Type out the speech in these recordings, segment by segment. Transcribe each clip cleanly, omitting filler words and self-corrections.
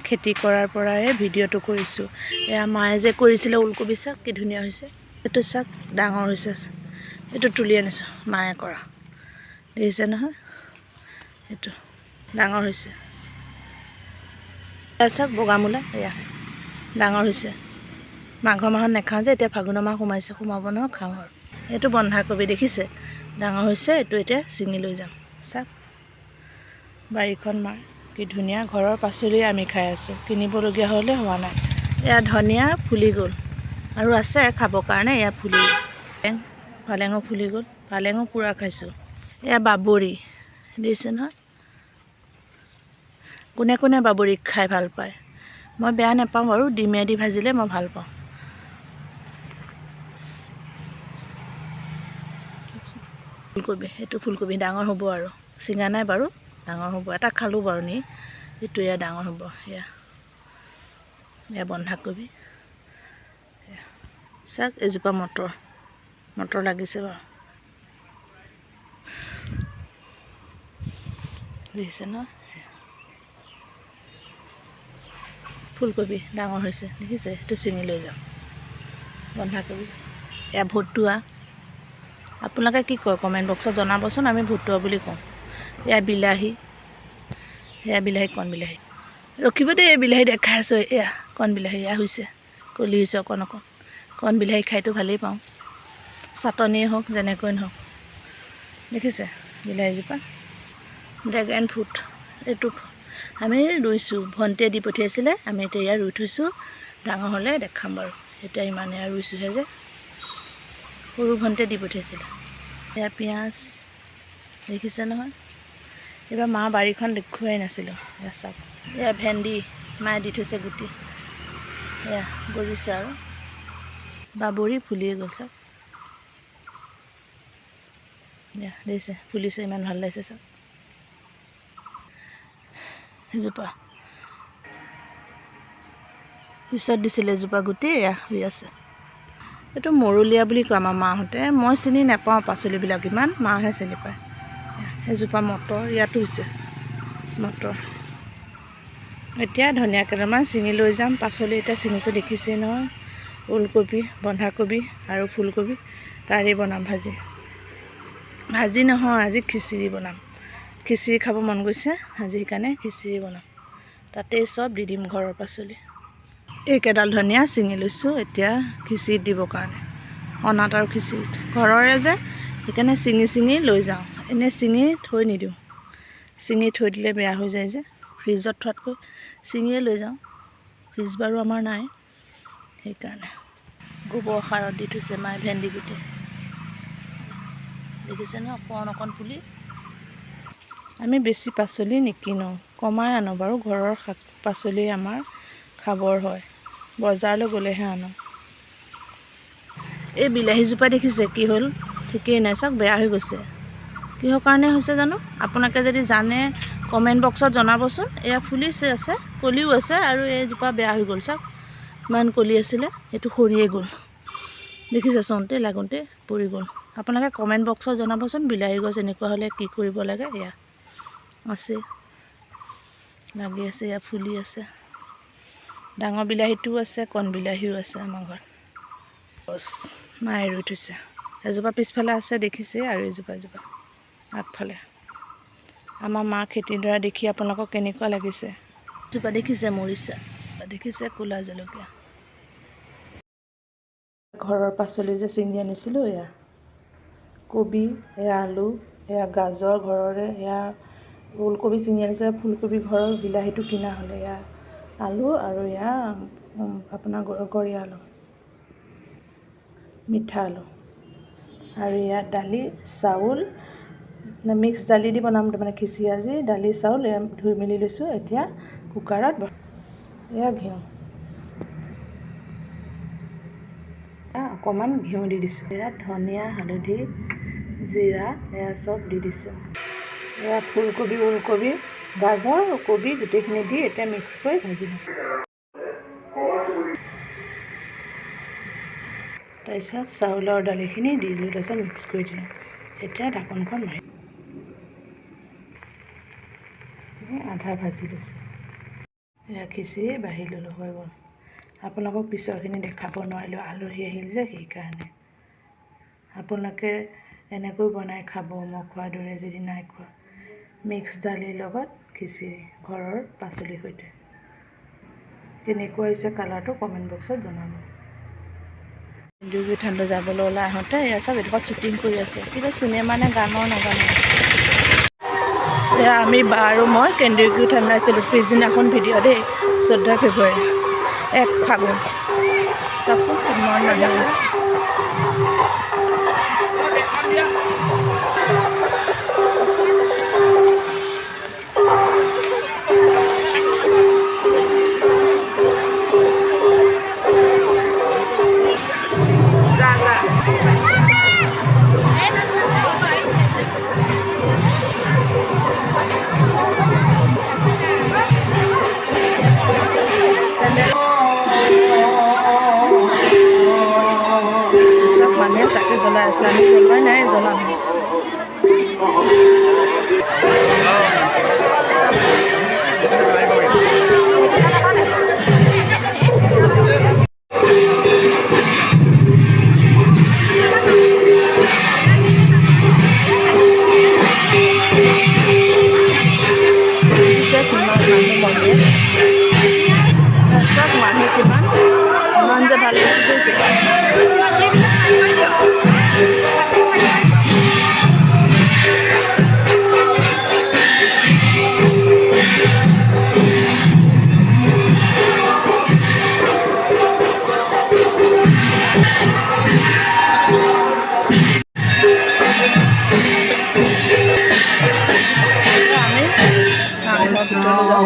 খেতি কৰাৰ পৰাই ভিডিঅ'টো কৰিছোঁ। এয়া মায়ে যে কৰিছিলে ওলকবি শাক কি ধুনীয়া হৈছে। এইটো শাক ডাঙৰ হৈছে, এইটো তুলি আনিছোঁ মায়ে কৰা, দেখিছে নহয়, এইটো ডাঙৰ হৈছে। চাওক বগামূলা, এয়া ডাঙৰ হৈছে। মাঘৰ মাহত নাখাওঁ যে, এতিয়া ফাগুনৰ মাহ সোমাব নহয়, খাওঁ আৰু। এইটো বন্ধাকবি দেখিছে, ডাঙৰ হৈছে। এইটো এতিয়া ছিঙি লৈ যাম। চাওক বাৰীখন মাৰ কি ধুনীয়া, ঘৰৰ পাচলি আমি খাই আছোঁ, কিনিবলগীয়া হ'লে হোৱা নাই। এয়া ধনিয়া ফুলি গ'ল আৰু আছে খাবৰ কাৰণে, এয়া ফুলি গ'ল। পালেঙো ফুলি গ'ল, পালেঙো পূৰা খাইছোঁ। এয়া বাবৰি দিছে নহয়, কোনে কোনে বাবৰি খাই ভাল পায়। মই বেয়া নাপাওঁ বাৰু, ডিমেদি ভাজিলে মই ভাল পাওঁ। ফুলকবি, এইটো ফুলকবি ডাঙৰ হ'ব আৰু, ছিঙা নাই বাৰু, ডাঙৰ হ'ব। এটা খালোঁ বাৰু নি, এইটো এয়া ডাঙৰ হ'ব। এয়া বন্ধাকবি, চাওক এজোপা মটৰ লাগিছে বাৰু, দেখিছে ন। ফুলকবি ডাঙৰ হৈছে দেখিছে, সেইটো ছিঙি লৈ যাওঁ। বন্ধাকবি, এয়া ভুটুৱা, আপোনালোকে কি কয় কমেণ্ট বক্সত জনাবচোন, আমি ভুটুৱা বুলি কওঁ। এয়া বিলাহী, এয়া বিলাহী, কণ বিলাহী, ৰখিব দেই, বিলাহী দেখাই আছোঁ। এয়া কণ বিলাহী, এয়া হৈছে কলি হৈছে অকণ অকণ। কণ বিলাহী খাইতো ভালেই পাওঁ, চাটনিয়ে হওক যেনেকৈ নহওক। দেখিছে বিলাহীজোপা। ড্ৰেগন ফ্ৰুট, এইটো আমি ৰুইছোঁ, ভণ্টিয়ে দি পঠিয়াইছিলে, আমি এতিয়া ইয়াত ৰুই থৈছোঁ। ডাঙৰ হ'লে দেখাম বাৰু, এতিয়া ইমানে আৰু ৰুইছোঁহে যে, সৰু ভণ্টিয়ে দি পঠিয়াইছিলে। এয়া পিঁয়াজ, দেখিছে নহয়। এইবাৰ মা বাৰীখন দেখুৱাই নাছিলোঁ। এয়া চাওক, এয়া ভেন্দি মায়ে দি থৈছে গুটি, এয়া গজিছে আৰু বাবৰি ফুলিয়ে গ'ল। চাওক এয়া দেখিছে, ফুলিছে, ইমান ভাল লাগিছে। চাওক এজোপা পিছত দিছিলে, এজোপা গুটি এয়া হৈ আছে। এইটো মৰলীয়া বুলি কয় আমাৰ মাহঁতে, মই চিনি নাপাওঁ পাচলিবিলাক ইমান, মাহে চিনি পায়। এজোপা মটৰ, ইয়াতো হৈছে মটৰ। এতিয়া ধনিয়া কেইটামান ছিঙি লৈ যাম। পাচলি এতিয়া ছিঙিছোঁ দেখিছেই নহয়, ওলকবি, বন্ধাকবি আৰু ফুলকবি, তাৰেই বনাম ভাজি। ভাজি নহয়, আজি খিচিৰি বনাম। খিচিৰি খাব মন গৈছে আজি, সেইকাৰণে খিচিৰি বনাম। তাতেই চব দি দিম, ঘৰৰ পাচলি। এইকেইডাল ধনিয়া ছিঙি লৈছোঁ এতিয়া খিচিৰিত দিবৰ কাৰণে, অনাত আৰু খিচিৰিত। ঘৰৰে যে, সেইকাৰণে ছিঙি লৈ যাওঁ, এনেই ছিঙি থৈ নিদিওঁ। ছিঙি থৈ দিলে বেয়া হৈ যায় যে, ফ্ৰিজত থোৱাতকৈ ছিঙিয়ে লৈ যাওঁ। ফ্ৰিজ বাৰু আমাৰ নাই, সেইকাৰণে। গোবৰ সাৰত দি থৈছে মায়ে ভেন্দি গুটি, দেখিছে ন, অকণ অকণ পুলি। আমি বেছি পাচলি নিকিনো, কমাই আনো বাৰু, ঘৰৰ শাক পাচলি আমাৰ খাবৰ হয়, বজাৰলৈ গ'লেহে আনো। এই বিলাহীজোপা দেখিছে কি হ'ল, ঠিকেই নাই, চাওক বেয়া হৈ গৈছে। কিহৰ কাৰণে হৈছে জানো, আপোনালোকে যদি জানে কমেণ্ট বক্সত জনাবচোন। এয়া ফুলিছে আছে, কলিও আছে, আৰু এইজোপা বেয়া হৈ গ'ল। চাওক ইমান কলি আছিলে, এইটো সৰিয়ে গ'ল, দেখিছে, চোনতে লাগোঁতে পৰি গ'ল। আপোনালোকে কমেণ্ট বক্সত জনাবচোন, বিলাহী গছ এনেকুৱা হ'লে কি কৰিব লাগে। এয়া আছে, লাগি আছে, এয়া ফুলি আছে। ডাঙৰ বিলাহীটোও আছে, কণ বিলাহীও আছে আমাৰ ঘৰত। গছ মায়ে ৰুই থৈছে, এজোপা পিছফালে আছে দেখিছে, আৰু এজোপা আগফালে। আমাৰ মা খেতিডৰা দেখি আপোনালোকক কেনেকুৱা লাগিছে। এজোপা দেখিছে মৰিচা, দেখিছে ক'লা জলকীয়া। ঘৰৰ পাচলি যে ছিঙি আনিছিলোঁ, এয়া কবি, এয়া আলু, এয়া গাজৰ ঘৰৰে, এয়া ওলকবি ছিঙি আনিছে, ফুলকবি ঘৰৰ, বিলাহীটো কিনা হ'লে। এয়া আলু আৰু এয়া আপোনাৰ গৰীয়া আলু, মিঠা আলু, আৰু ইয়াত দালি চাউল, মিক্স দালি দি বনাম তাৰমানে খিচিৰি আজি। দালি চাউল এয়া ধুই মেলি লৈছোঁ, এতিয়া কুকাৰত। এয়া ঘিউ, অকণমান ঘিউ দি দিছোঁ। ইয়াত ধনিয়া, হালধি, জিৰা, এয়া চব দি দিছোঁ। এয়া ফুলকবি, ওলকবি, গাজৰ, কবি গোটেইখিনি দি এতিয়া মিক্স কৰি ভাজি দিম। তাৰপিছত চাউলৰ দালিখিনি দি দিলোঁ, তাৰপিছত মিক্স কৰি দিলোঁ। এতিয়া ঢাকনখন মাৰি আধা ভাজি লৈছোঁ। এয়া খিচিৰি বাঢ়ি ল'লোঁ, হৈ গ'ল। আপোনালোকক পিছৰখিনি দেখাব নোৱাৰিলোঁ, আলহী আহিল যে সেইকাৰণে। আপোনালোকে এনেকৈ বনাই খাব, মই খোৱাৰ দৰে যদি নাই খোৱা। মিক্স দালিৰ লগত খিচিৰি, ঘৰৰ পাচলিৰ সৈতে। কেনেকুৱা হৈছে কালাৰটো কমেণ্ট বক্সত জনাব। কেন্দ্ৰীয় থানলৈ যাবলৈ ওলাই আহোঁতে এয়া চব এডোখৰত শ্বুটিং কৰি আছে, কিবা চিনেমা নে গানৰ নাজানো। এয়া আমি বা আৰু মই কেন্দ্ৰীয় থানলৈ আছিলোঁ। পিছদিনাখন ভিডিঅ' দেই, 14 ফেব্ৰুৱাৰী 1 ফাগুন। চাওকচোন কিমান মানুহ আছে। চব মানুহে চাকি জ্বলাই আছে, আমি জ্বলোৱাই নাই, জ্বলামহে। চব মানুহ কিমান ইমান যে ভাল লাগিছে। আমি নামঘৰৰ ভিতৰলৈ যাব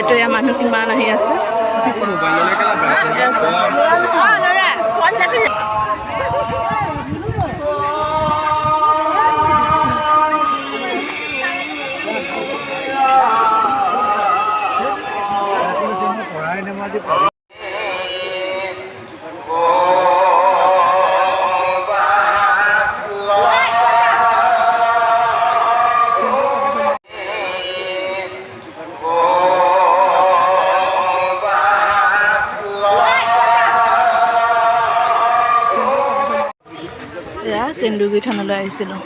ভিডিঅ'টো এয়া মানুহ কিমান আহি আছে এয়া কেন্দুগুৰি থানলৈ আহিছিলোঁ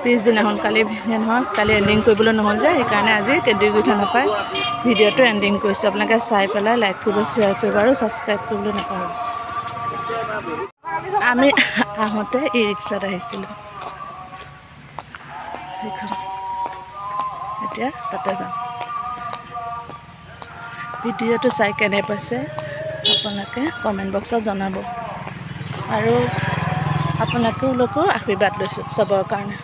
পিছদিনাখন কালি নহয় কালি এণ্ডিং কৰিবলৈ নহ'ল যে সেইকাৰণে আজি কেন্দুগুৰি থানৰ পৰাই ভিডিঅ'টো এণ্ডিং কৰিছোঁ আপোনালোকে চাই পেলাই লাইক কৰিব শ্বেয়াৰ কৰিব আৰু ছাবস্ক্ৰাইব কৰিবলৈ নাপাহৰিব আমি আহোঁতে ই ৰিক্সাত আহিছিলোঁ সেইখন এতিয়া তাতে যাম ভিডিঅ'টো চাই কেনে পাইছে আপোনালোকে কমেণ্ট বক্সত জনাব আৰু আপোনালোকলৈকো আশীৰ্বাদ লৈছোঁ চবৰ কাৰণে